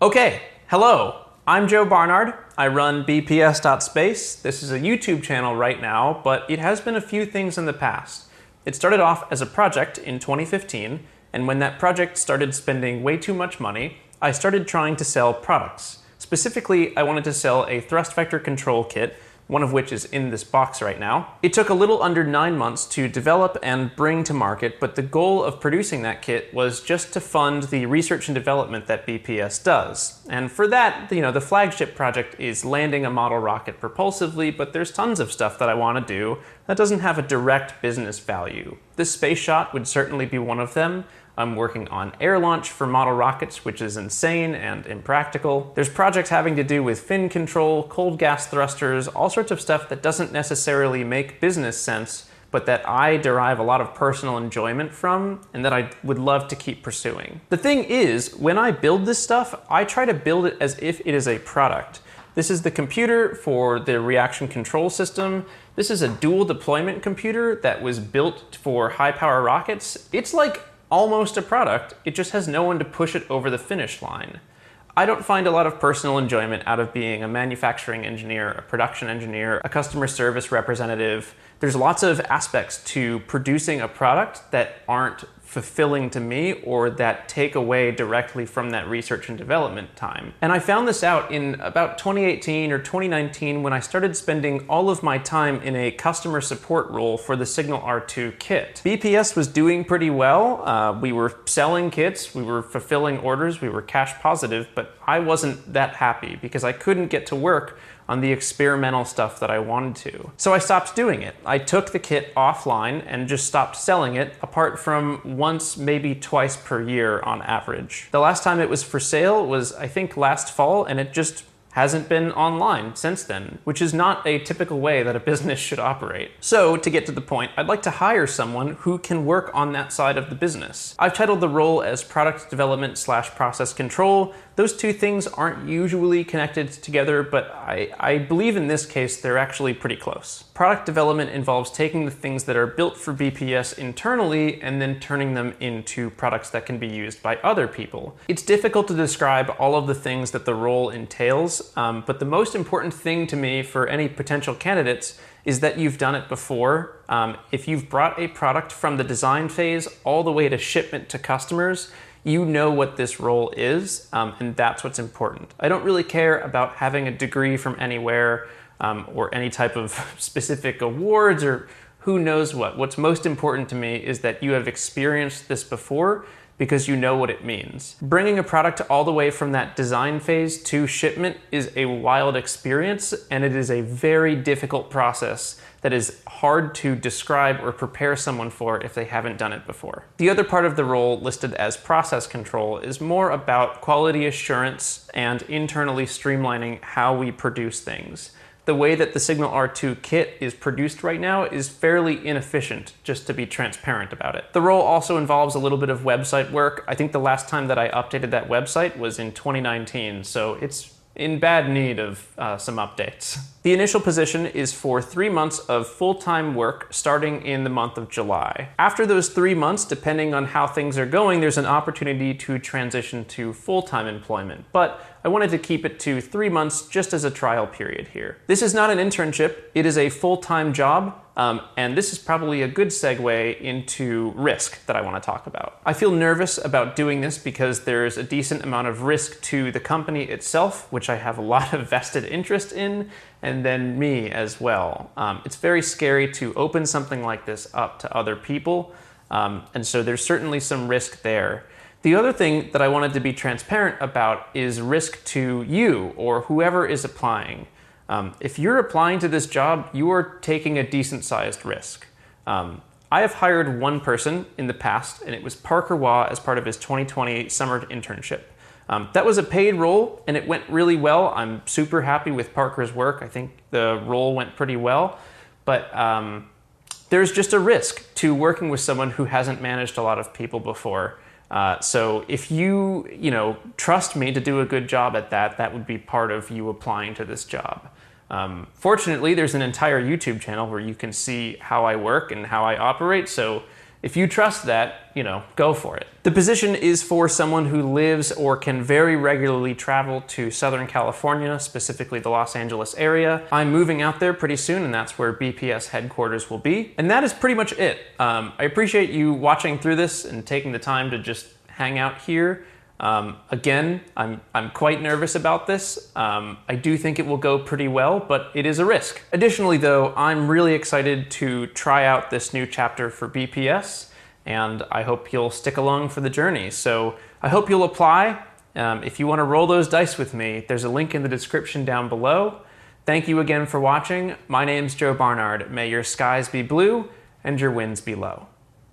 Okay, hello. I'm Joe Barnard. I run BPS.space. This is a YouTube channel right now, but it has been a few things in the past. It started off as a project in 2015, and when that project started spending way too much money, I started trying to sell products. Specifically, I wanted to sell a thrust vector control kit, one of which is in this box right now. It took a little under 9 months to develop and bring to market, but the goal of producing that kit was just to fund the research and development that BPS does. And for that, the flagship project is landing a model rocket propulsively, but there's tons of stuff that I want to do that doesn't have a direct business value. This space shot would certainly be one of them. I'm working on air launch for model rockets, which is insane and impractical. There's projects having to do with fin control, cold gas thrusters, all sorts of stuff that doesn't necessarily make business sense, but that I derive a lot of personal enjoyment from and that I would love to keep pursuing. The thing is, when I build this stuff, I try to build it as if it is a product. This is the computer for the reaction control system. This is a dual deployment computer that was built for high power rockets. It's like almost a product, it just has no one to push it over the finish line. I don't find a lot of personal enjoyment out of being a manufacturing engineer, a production engineer, a customer service representative. There's lots of aspects to producing a product that aren't fulfilling to me or that take away directly from that research and development time. And I found this out in about 2018 or 2019 when I started spending all of my time in a customer support role for the Signal R2 kit. BPS was doing pretty well. We were selling kits, we were fulfilling orders, we were cash positive, but I wasn't that happy because I couldn't get to work on the experimental stuff that I wanted to. So I stopped doing it. I took the kit offline and just stopped selling it, apart from once, maybe twice per year on average. The last time it was for sale was, I think, last fall, and it just hasn't been online since then, which is not a typical way that a business should operate. So, to get to the point, I'd like to hire someone who can work on that side of the business. I've titled the role as product development / process control. Those two things aren't usually connected together, but I believe in this case they're actually pretty close. Product development involves taking the things that are built for BPS internally and then turning them into products that can be used by other people. It's difficult to describe all of the things that the role entails, but the most important thing to me for any potential candidates is that you've done it before. If you've brought a product from the design phase all the way to shipment to customers, you know what this role is, and that's what's important. I don't really care about having a degree from anywhere or any type of specific awards or who knows what. What's most important to me is that you have experienced this before because you know what it means. Bringing a product all the way from that design phase to shipment is a wild experience, and it is a very difficult process that is hard to describe or prepare someone for if they haven't done it before. The other part of the role listed as process control is more about quality assurance and internally streamlining how we produce things. The way that the Signal R2 kit is produced right now is fairly inefficient, just to be transparent about it. The role also involves a little bit of website work. I think the last time that I updated that website was in 2019, so it's in bad need of some updates. The initial position is for 3 months of full-time work starting in the month of July. After those 3 months, depending on how things are going, there's an opportunity to transition to full-time employment. But I wanted to keep it to 3 months just as a trial period here. This is not an internship, it is a full-time job. And this is probably a good segue into risk that I want to talk about. I feel nervous about doing this because there's a decent amount of risk to the company itself, which I have a lot of vested interest in, and then me as well. It's very scary to open something like this up to other people, and so there's certainly some risk there. The other thing that I wanted to be transparent about is risk to you or whoever is applying. If you're applying to this job, you are taking a decent-sized risk. I have hired one person in the past, and it was Parker Waugh as part of his 2020 summer internship. That was a paid role, and it went really well. I'm super happy with Parker's work. I think the role went pretty well, but there's just a risk to working with someone who hasn't managed a lot of people before. So if you trust me to do a good job at that, that would be part of you applying to this job. Fortunately, there's an entire YouTube channel where you can see how I work and how I operate, so If you trust that, go for it. The position is for someone who lives or can very regularly travel to Southern California, specifically the Los Angeles area. I'm moving out there pretty soon, and that's where BPS headquarters will be. And that is pretty much it. I appreciate you watching through this and taking the time to just hang out here. Again, I'm quite nervous about this. I do think it will go pretty well, but it is a risk. Additionally though, I'm really excited to try out this new chapter for BPS, and I hope you'll stick along for the journey. So I hope you'll apply. If you want to roll those dice with me, there's a link in the description down below. Thank you again for watching. My name's Joe Barnard. May your skies be blue and your winds be low.